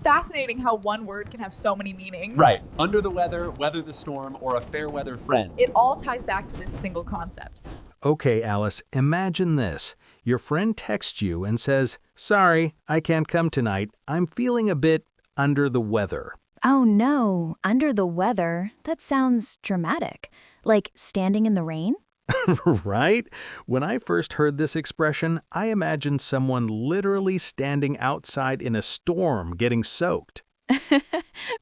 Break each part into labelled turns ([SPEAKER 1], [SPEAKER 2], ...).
[SPEAKER 1] fascinating how one word can have so many meanings.
[SPEAKER 2] Right. Under the weather, weather the storm, or a fair weather friend.
[SPEAKER 1] It all ties back to this single concept.
[SPEAKER 3] Okay, Alice, imagine this. Your friend texts you and says, "Sorry, I can't come tonight. I'm feeling a bit under the weather."
[SPEAKER 4] Oh no, under the weather? That sounds dramatic. Like standing in the rain?
[SPEAKER 3] Right? When I first heard this expression, I imagined someone literally standing outside in a storm getting soaked.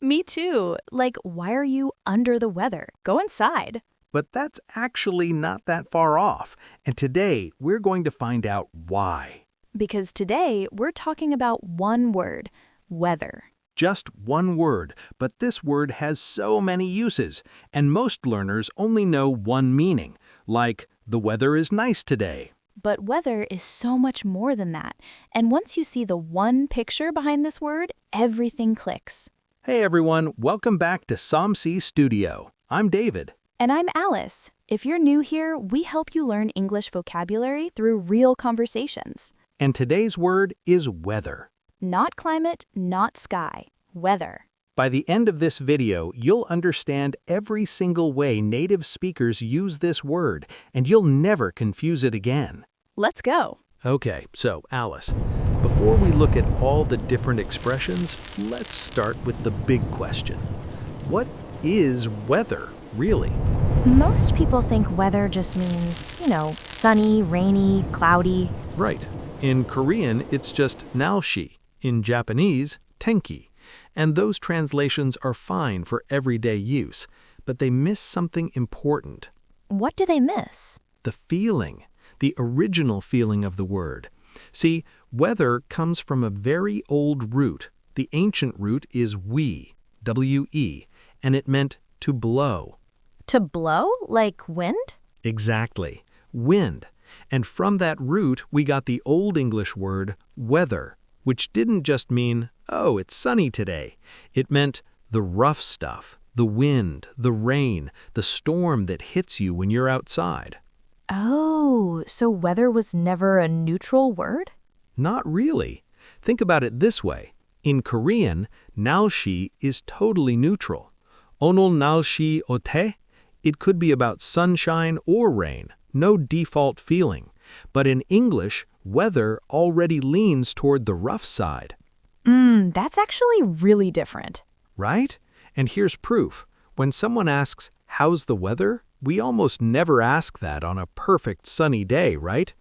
[SPEAKER 4] Me too. Like, why are you under the weather? Go inside.
[SPEAKER 3] But that's actually not that far off, and today we're going to find out why.
[SPEAKER 4] Because today we're talking about one word, weather.
[SPEAKER 3] Just one word, but this word has so many uses, and most learners only know one meaning, like the weather is nice today.
[SPEAKER 4] But weather is so much more than that, and once you see the one picture behind this word, everything clicks.
[SPEAKER 3] Hey everyone, welcome back to SOMC Studio. I'm David.
[SPEAKER 4] And I'm Alice. If you're new here, we help you learn English vocabulary through real conversations.
[SPEAKER 3] And today's word is weather.
[SPEAKER 4] Not climate, not sky, weather.
[SPEAKER 3] By the end of this video, you'll understand every single way native speakers use this word, and you'll never confuse it again.
[SPEAKER 4] Let's go.
[SPEAKER 3] Okay, so Alice, before we look at all the different expressions, let's start with the big question. What is weather, really?
[SPEAKER 4] Most people think weather just means, sunny, rainy, cloudy.
[SPEAKER 3] Right. In Korean, it's just 날씨. In Japanese, tenki. And those translations are fine for everyday use, but they miss something important.
[SPEAKER 4] What do they miss?
[SPEAKER 3] The feeling, the original feeling of the word. See, weather comes from a very old root. The ancient root is we, W-E, and it meant to blow.
[SPEAKER 4] To blow? Like wind?
[SPEAKER 3] Exactly, wind. And from that root, we got the Old English word weather, which didn't just mean, oh, it's sunny today. It meant the rough stuff, the wind, the rain, the storm that hits you when you're outside.
[SPEAKER 4] Oh, so weather was never a neutral word?
[SPEAKER 3] Not really. Think about it this way. In Korean, 날씨 is totally neutral. 오늘 날씨 어때? It could be about sunshine or rain, no default feeling. But in English, weather already leans toward the rough side.
[SPEAKER 4] That's actually really different.
[SPEAKER 3] Right? And here's proof. When someone asks, "How's the weather?" we almost never ask that on a perfect sunny day, right?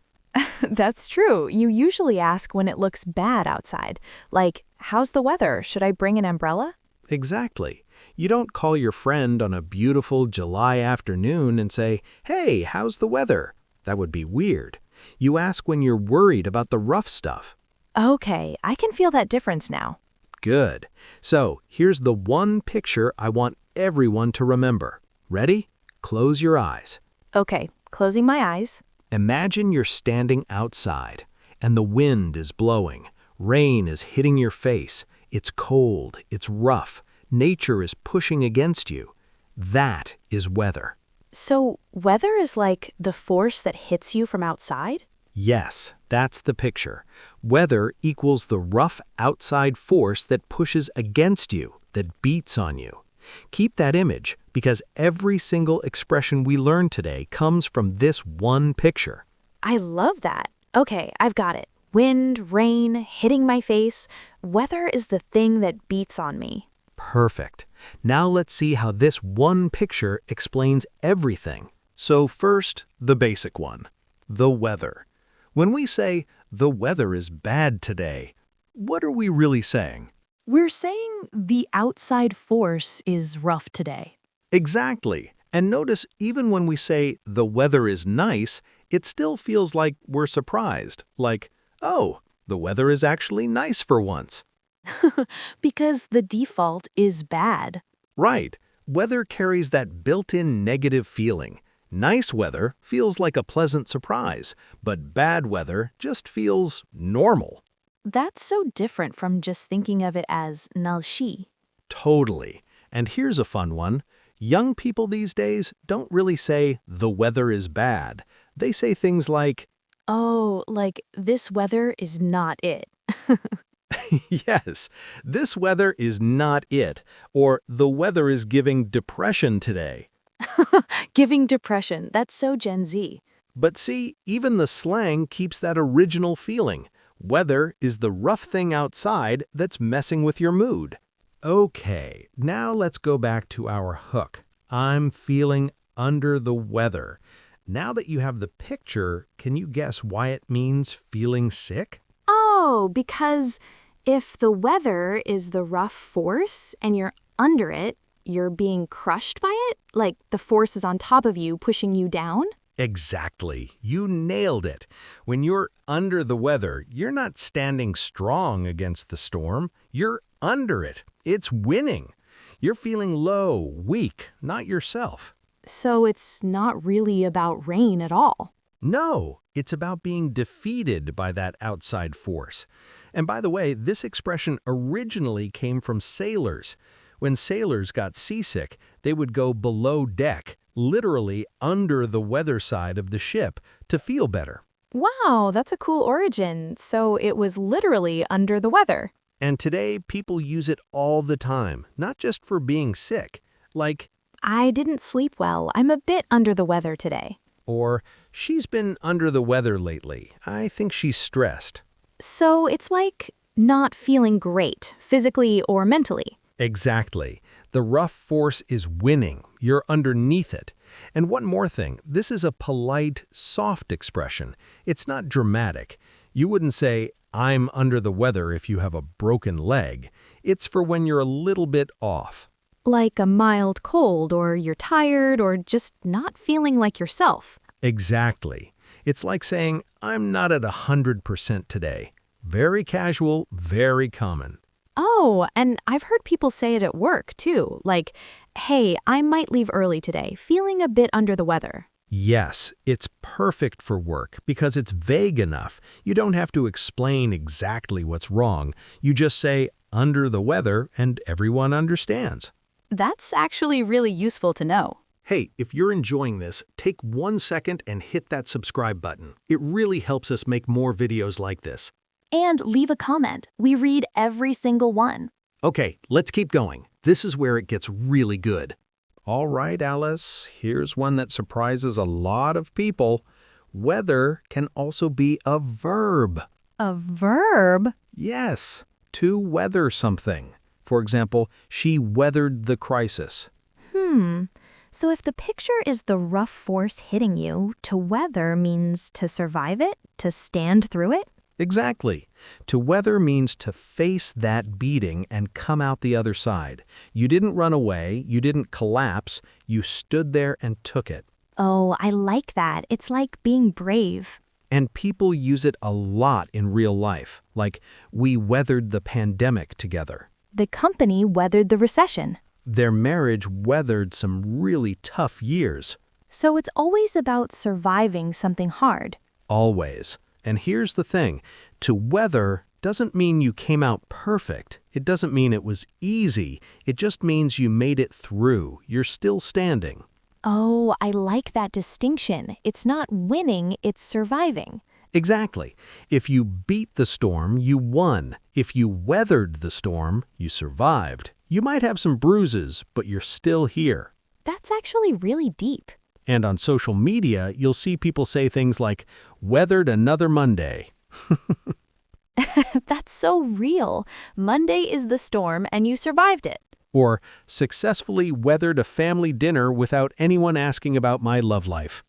[SPEAKER 4] That's true. You usually ask when it looks bad outside. Like, how's the weather? Should I bring an umbrella?
[SPEAKER 3] Exactly. You don't call your friend on a beautiful July afternoon and say, "Hey, how's the weather?" That would be weird. You ask when you're worried about the rough stuff.
[SPEAKER 4] Okay, I can feel that difference now.
[SPEAKER 3] Good. So here's the one picture I want everyone to remember. Ready? Close your eyes.
[SPEAKER 4] Okay, closing my eyes.
[SPEAKER 3] Imagine you're standing outside, and the wind is blowing. Rain is hitting your face. It's cold. It's rough. Nature is pushing against you. That is weather.
[SPEAKER 4] So, weather is like the force that hits you from outside?
[SPEAKER 3] Yes, that's the picture. Weather equals the rough outside force that pushes against you, that beats on you. Keep that image, because every single expression we learn today comes from this one picture.
[SPEAKER 4] I love that. Okay, I've got it. Wind, rain, hitting my face. Weather is the thing that beats on me.
[SPEAKER 3] Perfect. Now let's see how this one picture explains everything. So first, the basic one, the weather. When we say, "The weather is bad today," what are we really saying?
[SPEAKER 4] We're saying the outside force is rough today.
[SPEAKER 3] Exactly. And notice, even when we say, "The weather is nice," it still feels like we're surprised. Like, oh, the weather is actually nice for once.
[SPEAKER 4] Because the default is bad.
[SPEAKER 3] Right. Weather carries that built-in negative feeling. Nice weather feels like a pleasant surprise, but bad weather just feels normal.
[SPEAKER 4] That's so different from just thinking of it as 날씨.
[SPEAKER 3] Totally. And here's a fun one. Young people these days don't really say, "The weather is bad." They say things like,
[SPEAKER 4] Oh, like this weather is not it.
[SPEAKER 3] Yes, this weather is not it, or the weather is giving depression today.
[SPEAKER 4] Giving depression, that's so Gen Z.
[SPEAKER 3] But see, even the slang keeps that original feeling. Weather is the rough thing outside that's messing with your mood. Okay, now let's go back to our hook. I'm feeling under the weather. Now that you have the picture, can you guess why it means feeling sick?
[SPEAKER 4] Oh, because if the weather is the rough force and you're under it, you're being crushed by it? Like the force is on top of you, pushing you down?
[SPEAKER 3] Exactly. You nailed it. When you're under the weather, you're not standing strong against the storm. You're under it. It's winning. You're feeling low, weak, not yourself.
[SPEAKER 4] So it's not really about rain at all.
[SPEAKER 3] No, it's about being defeated by that outside force. And by the way, this expression originally came from sailors. When sailors got seasick, they would go below deck, literally under the weather side of the ship, to feel better.
[SPEAKER 4] Wow, that's a cool origin. So it was literally under the weather.
[SPEAKER 3] And today, people use it all the time, not just for being sick, like,
[SPEAKER 4] I didn't sleep well. I'm a bit under the weather today.
[SPEAKER 3] or she's been under the weather lately. I think she's stressed.
[SPEAKER 4] So it's like not feeling great, physically or mentally.
[SPEAKER 3] Exactly. The rough force is winning. You're underneath it. And one more thing, this is a polite, soft expression. It's not dramatic. You wouldn't say, I'm under the weather if you have a broken leg. It's for when you're a little bit off.
[SPEAKER 4] Like a mild cold, or you're tired, or just not feeling like yourself.
[SPEAKER 3] Exactly. It's like saying, I'm not at 100% today. Very casual, very common.
[SPEAKER 4] Oh, and I've heard people say it at work, too. Like, hey, I might leave early today, feeling a bit under the weather.
[SPEAKER 3] Yes, it's perfect for work because it's vague enough. You don't have to explain exactly what's wrong. You just say, under the weather, and everyone understands.
[SPEAKER 4] That's actually really useful to know.
[SPEAKER 3] Hey, if you're enjoying this, take 1 second and hit that subscribe button. It really helps us make more videos like this.
[SPEAKER 4] And leave a comment. We read every single one.
[SPEAKER 3] Okay, let's keep going. This is where it gets really good. All right, Alice, here's one that surprises a lot of people. Weather can also be a verb.
[SPEAKER 4] A verb?
[SPEAKER 3] Yes, to weather something. For example, she weathered the crisis.
[SPEAKER 4] So if the picture is the rough force hitting you, to weather means to survive it, to stand through it?
[SPEAKER 3] Exactly. To weather means to face that beating and come out the other side. You didn't run away, you didn't collapse, you stood there and took it.
[SPEAKER 4] Oh, I like that. It's like being brave.
[SPEAKER 3] And people use it a lot in real life, like, we weathered the pandemic together.
[SPEAKER 4] The company weathered the recession.
[SPEAKER 3] Their marriage weathered some really tough years.
[SPEAKER 4] So it's always about surviving something hard.
[SPEAKER 3] Always. And here's the thing, to weather doesn't mean you came out perfect. It doesn't mean it was easy. It just means you made it through. You're still standing.
[SPEAKER 4] Oh, I like that distinction. It's not winning, it's surviving.
[SPEAKER 3] Exactly. If you beat the storm, you won. If you weathered the storm, you survived. You might have some bruises, but you're still here.
[SPEAKER 4] That's actually really deep.
[SPEAKER 3] And on social media, you'll see people say things like, weathered another Monday.
[SPEAKER 4] That's so real. Monday is the storm and you survived it.
[SPEAKER 3] Or successfully weathered a family dinner without anyone asking about my love life.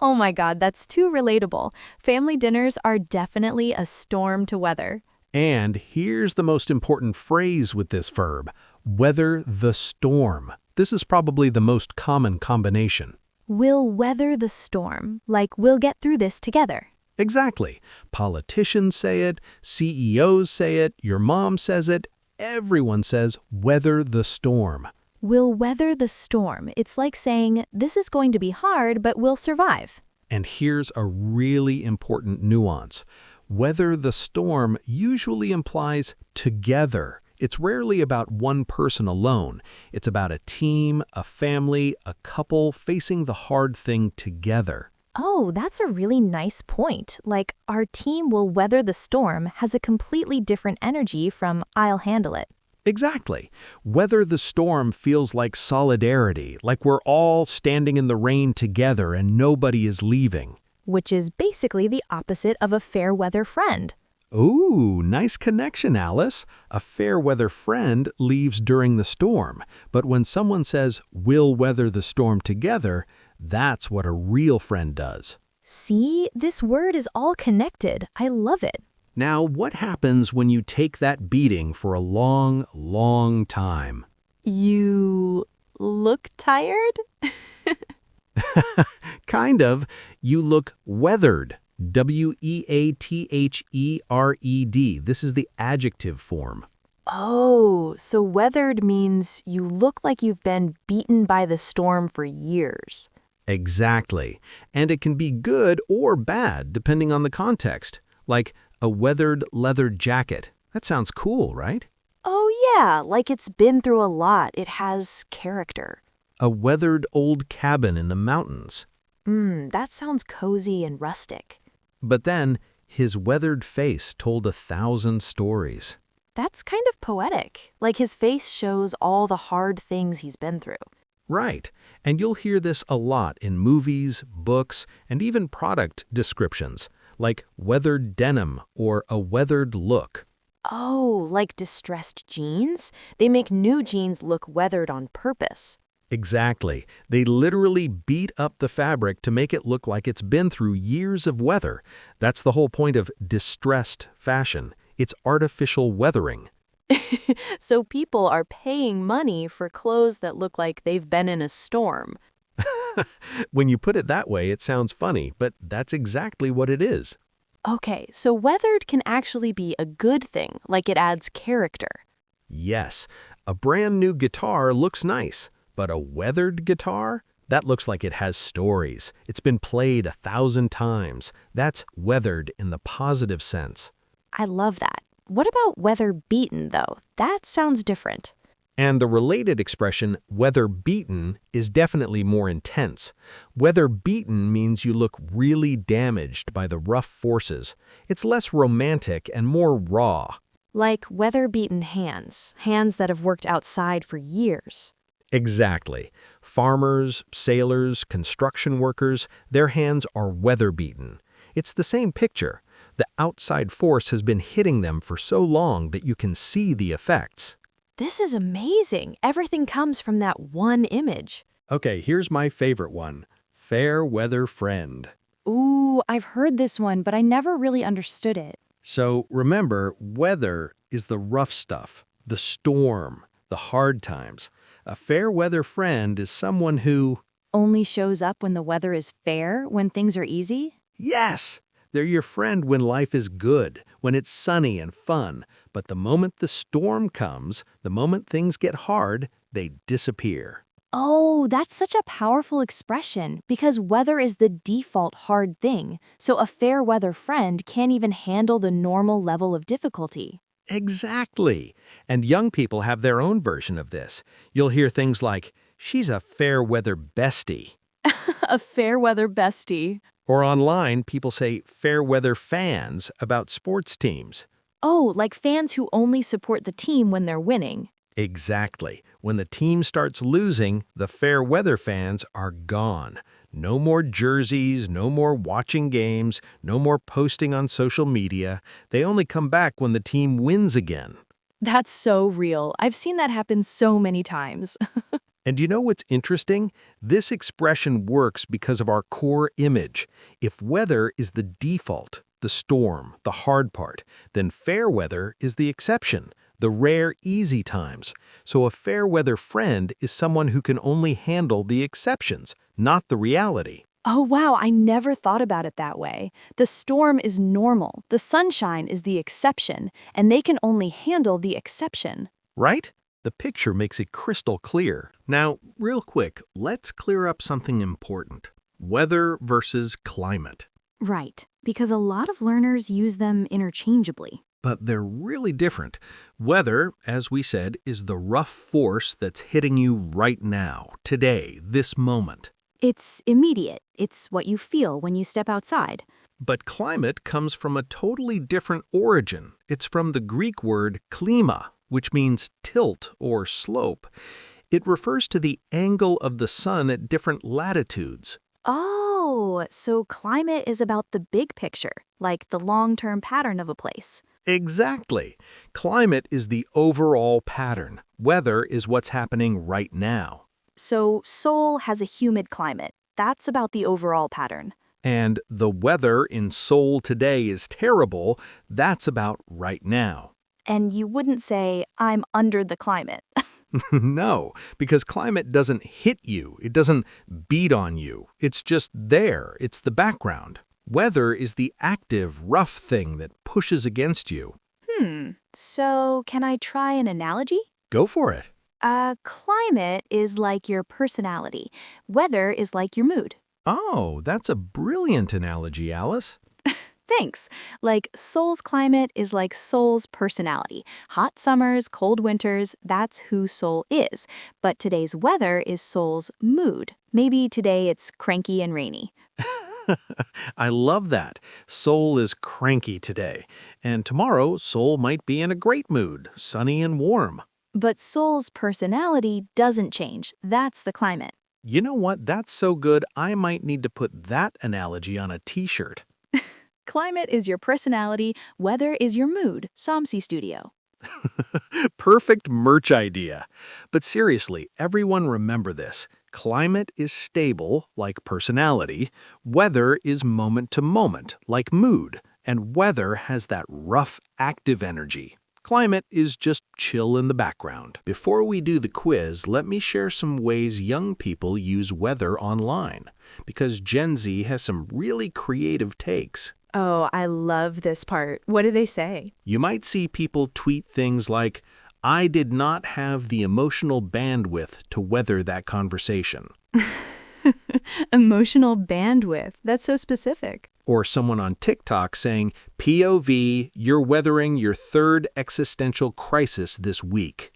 [SPEAKER 4] Oh my God, that's too relatable. Family dinners are definitely a storm to weather.
[SPEAKER 3] And here's the most important phrase with this verb, weather the storm. This is probably the most common combination.
[SPEAKER 4] We'll weather the storm, like we'll get through this together.
[SPEAKER 3] Exactly. Politicians say it, CEOs say it, your mom says it, everyone says weather the storm.
[SPEAKER 4] We'll weather the storm. It's like saying, this is going to be hard, but we'll survive.
[SPEAKER 3] And here's a really important nuance. Weather the storm usually implies together. It's rarely about one person alone. It's about a team, a family, a couple facing the hard thing together.
[SPEAKER 4] Oh, that's a really nice point. Like, our team will weather the storm has a completely different energy from I'll handle it.
[SPEAKER 3] Exactly. Weather the storm feels like solidarity, like we're all standing in the rain together and nobody is leaving.
[SPEAKER 4] Which is basically the opposite of a fair weather friend.
[SPEAKER 3] Ooh, nice connection, Alice. A fair weather friend leaves during the storm, but when someone says, we'll weather the storm together, that's what a real friend does.
[SPEAKER 4] See, this word is all connected. I love it.
[SPEAKER 3] Now, what happens when you take that beating for a long, long time?
[SPEAKER 4] You look tired?
[SPEAKER 3] Kind of. You look weathered. W-E-A-T-H-E-R-E-D. This is the adjective form.
[SPEAKER 4] Oh, so weathered means you look like you've been beaten by the storm for years.
[SPEAKER 3] Exactly. And it can be good or bad depending on the context. Like a weathered leather jacket. That sounds cool, right?
[SPEAKER 4] Oh yeah, like it's been through a lot. It has character.
[SPEAKER 3] A weathered old cabin in the mountains.
[SPEAKER 4] That sounds cozy and rustic.
[SPEAKER 3] But then, his weathered face told 1,000 stories.
[SPEAKER 4] That's kind of poetic. Like his face shows all the hard things he's been through.
[SPEAKER 3] Right. And you'll hear this a lot in movies, books, and even product descriptions, like weathered denim or a weathered look.
[SPEAKER 4] Oh, like distressed jeans? They make new jeans look weathered on purpose.
[SPEAKER 3] Exactly. They literally beat up the fabric to make it look like it's been through years of weather. That's the whole point of distressed fashion. It's artificial weathering.
[SPEAKER 4] So people are paying money for clothes that look like they've been in a storm.
[SPEAKER 3] When you put it that way, it sounds funny, but that's exactly what it is.
[SPEAKER 4] Okay, so weathered can actually be a good thing, like it adds character.
[SPEAKER 3] Yes, a brand new guitar looks nice, but a weathered guitar? That looks like it has stories. It's been played 1,000 times. That's weathered in the positive sense.
[SPEAKER 4] I love that. What about weather beaten, though? That sounds different.
[SPEAKER 3] And the related expression, weather beaten, is definitely more intense. Weather beaten means you look really damaged by the rough forces. It's less romantic and more raw.
[SPEAKER 4] Like weather-beaten hands, hands that have worked outside for years.
[SPEAKER 3] Exactly. Farmers, sailors, construction workers, their hands are weather-beaten. It's the same picture. The outside force has been hitting them for so long that you can see the effects.
[SPEAKER 4] This is amazing. Everything comes from that one image.
[SPEAKER 3] Okay, here's my favorite one. Fair weather friend.
[SPEAKER 5] Ooh, I've heard this one, but I never really understood it.
[SPEAKER 3] So remember, weather is the rough stuff, the storm, the hard times. A fair weather friend is someone who...
[SPEAKER 5] Only shows up when the weather is fair, when things are easy?
[SPEAKER 3] Yes! They're your friend when life is good, when it's sunny and fun. But the moment the storm comes, the moment things get hard, they disappear.
[SPEAKER 5] Oh, that's such a powerful expression, because weather is the default hard thing, so a fair weather friend can't even handle the normal level of difficulty.
[SPEAKER 3] Exactly. And young people have their own version of this. You'll hear things like, she's a fair weather bestie.
[SPEAKER 5] A fair weather bestie.
[SPEAKER 3] Or online, people say fair weather fans about sports teams.
[SPEAKER 5] Oh, like fans who only support the team when they're winning.
[SPEAKER 3] Exactly. When the team starts losing, the fair weather fans are gone. No more jerseys, no more watching games, no more posting on social media. They only come back when the team wins again.
[SPEAKER 5] That's so real. I've seen that happen so many times.
[SPEAKER 3] And you know what's interesting? This expression works because of our core image. If weather is the default, the storm, the hard part, then fair weather is the exception, the rare, easy times. So a fair weather friend is someone who can only handle the exceptions, not the reality.
[SPEAKER 5] Oh wow, I never thought about it that way. The storm is normal, the sunshine is the exception, and they can only handle the exception.
[SPEAKER 3] Right? The picture makes it crystal clear. Now, real quick, let's clear up something important. Weather versus climate.
[SPEAKER 5] Right, because a lot of learners use them interchangeably.
[SPEAKER 3] But they're really different. Weather, as we said, is the rough force that's hitting you right now, today, this moment.
[SPEAKER 5] It's immediate. It's what you feel when you step outside.
[SPEAKER 3] But climate comes from a totally different origin. It's from the Greek word klima, which means tilt or slope. It refers to the angle of the sun at different latitudes.
[SPEAKER 5] Oh, so climate is about the big picture, like the long-term pattern of a place.
[SPEAKER 3] Exactly. Climate is the overall pattern. Weather is what's happening right now.
[SPEAKER 5] So Seoul has a humid climate. That's about the overall pattern.
[SPEAKER 3] And the weather in Seoul today is terrible. That's about right now.
[SPEAKER 5] And you wouldn't say, I'm under the climate.
[SPEAKER 3] No, because climate doesn't hit you. It doesn't beat on you. It's just there. It's the background. Weather is the active, rough thing that pushes against you.
[SPEAKER 5] So can I try an analogy?
[SPEAKER 3] Go for it.
[SPEAKER 5] Climate is like your personality. Weather is like your mood.
[SPEAKER 3] Oh, that's a brilliant analogy, Alice.
[SPEAKER 5] Thanks. Like Seoul's climate is like Seoul's personality. Hot summers, cold winters, that's who Seoul is. But today's weather is Seoul's mood. Maybe today it's cranky and rainy.
[SPEAKER 3] I love that. Seoul is cranky today. And tomorrow, Seoul might be in a great mood, sunny and warm.
[SPEAKER 5] But Seoul's personality doesn't change. That's the climate.
[SPEAKER 3] You know what? That's so good, I might need to put that analogy on a t-shirt.
[SPEAKER 5] Climate is your personality, weather is your mood. Samsi Studio.
[SPEAKER 3] Perfect merch idea. But seriously, everyone remember this. Climate is stable, like personality. Weather is moment to moment, like mood. And weather has that rough, active energy. Climate is just chill in the background. Before we do the quiz, let me share some ways young people use weather online, because Gen Z has some really creative takes.
[SPEAKER 4] Oh, I love this part. What do they say?
[SPEAKER 3] You might see people tweet things like, "I did not have the emotional bandwidth to weather that conversation."
[SPEAKER 4] Emotional bandwidth. That's so specific.
[SPEAKER 3] Or someone on TikTok saying, "POV, you're weathering your third existential crisis this week."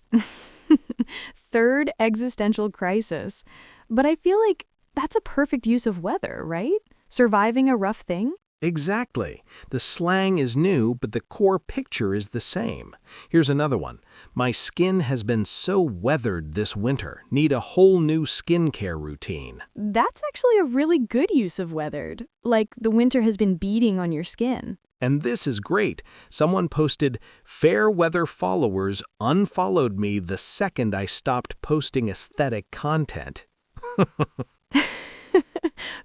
[SPEAKER 4] Third existential crisis. But I feel like that's a perfect use of weather, right? Surviving a rough thing?
[SPEAKER 3] Exactly. The slang is new, but the core picture is the same. Here's another one. "My skin has been so weathered this winter. Need a whole new skincare routine."
[SPEAKER 4] That's actually a really good use of weathered. Like the winter has been beating on your skin.
[SPEAKER 3] And this is great. Someone posted, "Fair weather followers unfollowed me the second I stopped posting aesthetic content."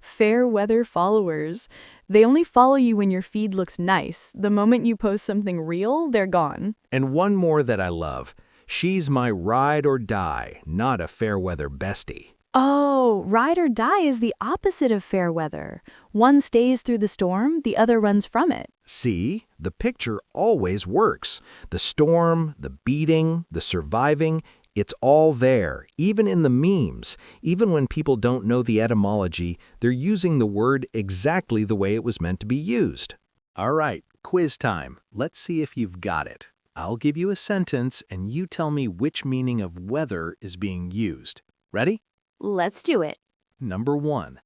[SPEAKER 4] Fair weather followers. They only follow you when your feed looks nice. The moment you post something real, they're gone.
[SPEAKER 3] And one more that I love. "She's my ride or die, not a fair weather bestie."
[SPEAKER 4] Oh, ride or die is the opposite of fair weather. One stays through the storm, the other runs from it.
[SPEAKER 3] See, the picture always works. The storm, the beating, the surviving, it's all there, even in the memes. Even when people don't know the etymology, they're using the word exactly the way it was meant to be used. All right, quiz time. Let's see if you've got it. I'll give you a sentence and you tell me which meaning of weather is being used. Ready?
[SPEAKER 5] Let's do it.
[SPEAKER 3] Number 1.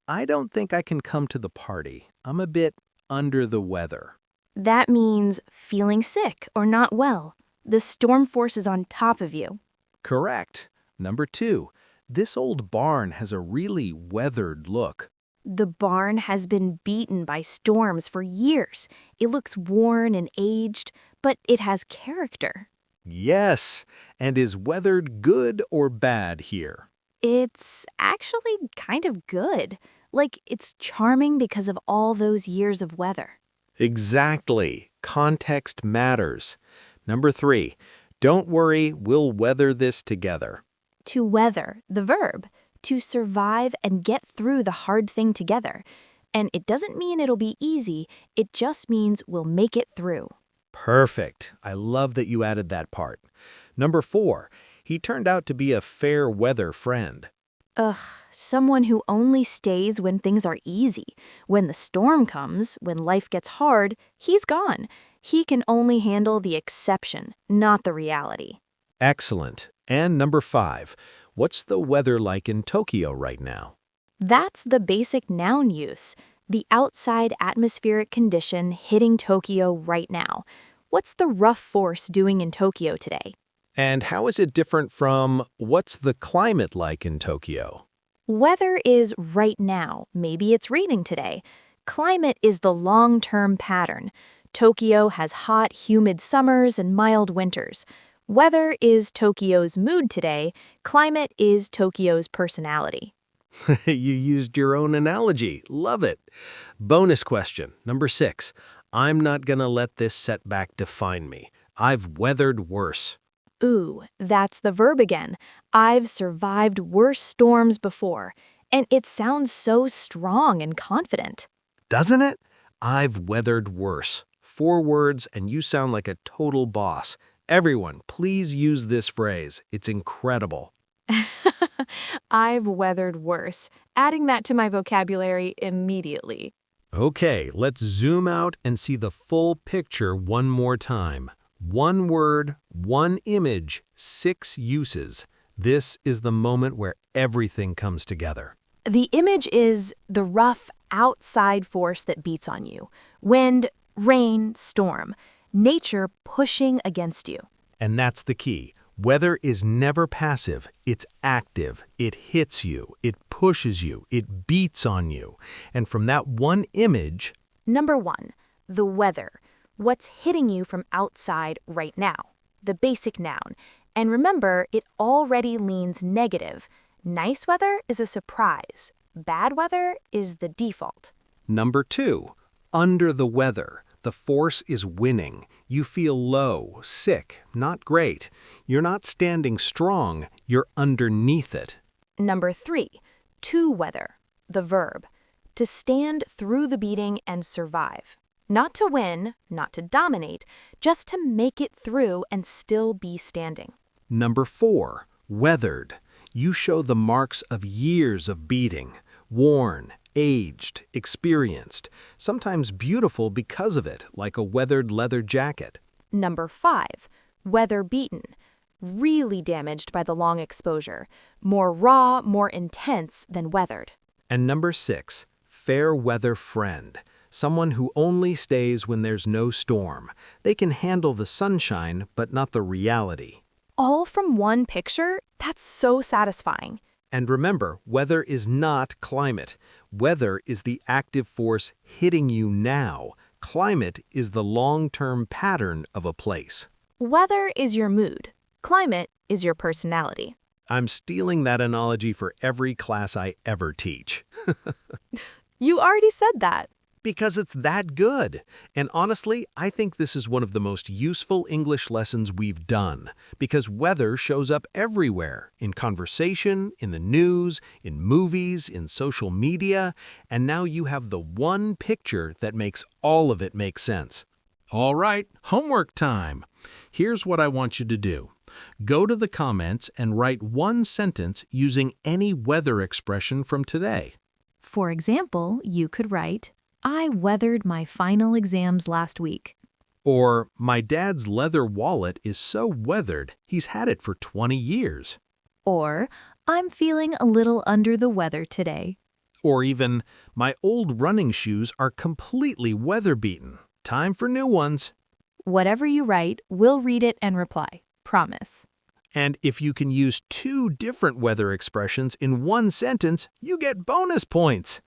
[SPEAKER 3] I don't think I can come to the party. I'm a bit under the weather.
[SPEAKER 5] That means feeling sick or not well. The storm force is on top of you.
[SPEAKER 3] Correct. Number 2. This old barn has a really weathered look.
[SPEAKER 5] The barn has been beaten by storms for years. It looks worn and aged, but it has character.
[SPEAKER 3] Yes. And is weathered good or bad here?
[SPEAKER 5] It's actually kind of good. Like, it's charming because of all those years of weather.
[SPEAKER 3] Exactly. Context matters. Number 3. Don't worry, we'll weather this together.
[SPEAKER 5] To weather, the verb, to survive and get through the hard thing together. And it doesn't mean it'll be easy, it just means we'll make it through.
[SPEAKER 3] Perfect. I love that you added that part. Number 4. He turned out to be a fair weather friend.
[SPEAKER 5] Ugh, someone who only stays when things are easy. When the storm comes, when life gets hard, he's gone. He can only handle the exception, not the reality.
[SPEAKER 3] Excellent. And number 5. What's the weather like in Tokyo right now?
[SPEAKER 5] That's the basic noun use, the outside atmospheric condition hitting Tokyo right now. What's the rough force doing in Tokyo today?
[SPEAKER 3] And how is it different from what's the climate like in Tokyo?
[SPEAKER 5] Weather is right now. Maybe it's raining today. Climate is the long-term pattern. Tokyo has hot, humid summers and mild winters. Weather is Tokyo's mood today. Climate is Tokyo's personality.
[SPEAKER 3] You used your own analogy. Love it. Bonus question, number 6. I'm not gonna let this setback define me. I've weathered worse.
[SPEAKER 5] Ooh, that's the verb again. I've survived worse storms before. And it sounds so strong and confident.
[SPEAKER 3] Doesn't it? I've weathered worse. 4 words and you sound like a total boss. Everyone, please use this phrase. It's incredible.
[SPEAKER 5] I've weathered worse. Adding that to my vocabulary immediately.
[SPEAKER 3] Okay, let's zoom out and see the full picture one more time. 1 word, 1 image, 6 uses. This is the moment where everything comes together.
[SPEAKER 5] The image is the rough outside force that beats on you. Wind, rain, storm. Nature pushing against you.
[SPEAKER 3] And that's the key. Weather is never passive. It's active. It hits you. It pushes you. It beats on you. And from that one image...
[SPEAKER 5] Number 1, the weather. What's hitting you from outside right now. The basic noun. And remember, it already leans negative. Nice weather is a surprise. Bad weather is the default.
[SPEAKER 3] Number 2, under the weather. The force is winning. You feel low, sick, not great. You're not standing strong. You're underneath it.
[SPEAKER 5] Number 3, to weather. The verb. To stand through the beating and survive. Not to win, not to dominate, just to make it through and still be standing.
[SPEAKER 3] Number 4, weathered. You show the marks of years of beating. Worn, aged, experienced, sometimes beautiful because of it, like a weathered leather jacket.
[SPEAKER 5] Number 5, weather beaten. Really damaged by the long exposure. More raw, more intense than weathered.
[SPEAKER 3] And number 6, fair weather friend. Someone who only stays when there's no storm. They can handle the sunshine, but not the reality.
[SPEAKER 5] All from one picture? That's so satisfying.
[SPEAKER 3] And remember, weather is not climate. Weather is the active force hitting you now. Climate is the long-term pattern of a place.
[SPEAKER 5] Weather is your mood. Climate is your personality.
[SPEAKER 3] I'm stealing that analogy for every class I ever teach.
[SPEAKER 5] You already said that.
[SPEAKER 3] Because it's that good. And honestly, I think this is one of the most useful English lessons we've done, because weather shows up everywhere, in conversation, in the news, in movies, in social media, and now you have the one picture that makes all of it make sense. All right, homework time. Here's what I want you to do. Go to the comments and write 1 sentence using any weather expression from today.
[SPEAKER 5] For example, you could write, I weathered my final exams last week.
[SPEAKER 3] Or, my dad's leather wallet is so weathered, he's had it for 20 years.
[SPEAKER 5] Or, I'm feeling a little under the weather today.
[SPEAKER 3] Or even, my old running shoes are completely weather-beaten. Time for new ones.
[SPEAKER 5] Whatever you write, we'll read it and reply. Promise.
[SPEAKER 3] And if you can use 2 different weather expressions in 1 sentence, you get bonus points.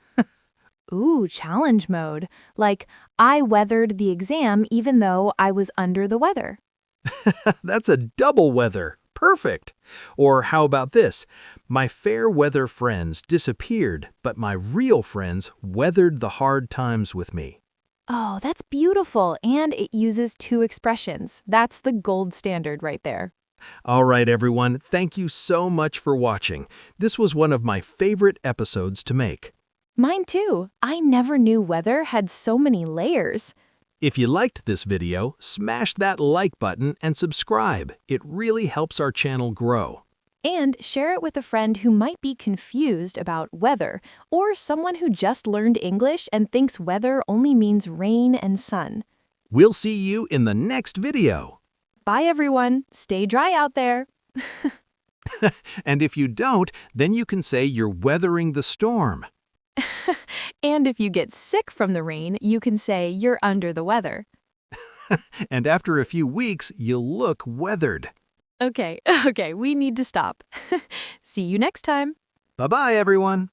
[SPEAKER 5] Ooh, challenge mode. Like, I weathered the exam even though I was under the weather.
[SPEAKER 3] That's a double weather. Perfect. Or how about this? My fair weather friends disappeared, but my real friends weathered the hard times with me.
[SPEAKER 5] Oh, that's beautiful. And it uses 2 expressions. That's the gold standard right there.
[SPEAKER 3] All right, everyone. Thank you so much for watching. This was one of my favorite episodes to make.
[SPEAKER 5] Mine too. I never knew weather had so many layers.
[SPEAKER 3] If you liked this video, smash that like button and subscribe. It really helps our channel grow.
[SPEAKER 5] And share it with a friend who might be confused about weather, or someone who just learned English and thinks weather only means rain and sun.
[SPEAKER 3] We'll see you in the next video.
[SPEAKER 5] Bye everyone. Stay dry out there.
[SPEAKER 3] And if you don't, then you can say you're weathering the storm.
[SPEAKER 5] And if you get sick from the rain, you can say you're under the weather.
[SPEAKER 3] And after a few weeks, you'll look weathered.
[SPEAKER 5] Okay, we need to stop. See you next time.
[SPEAKER 3] Bye-bye, everyone.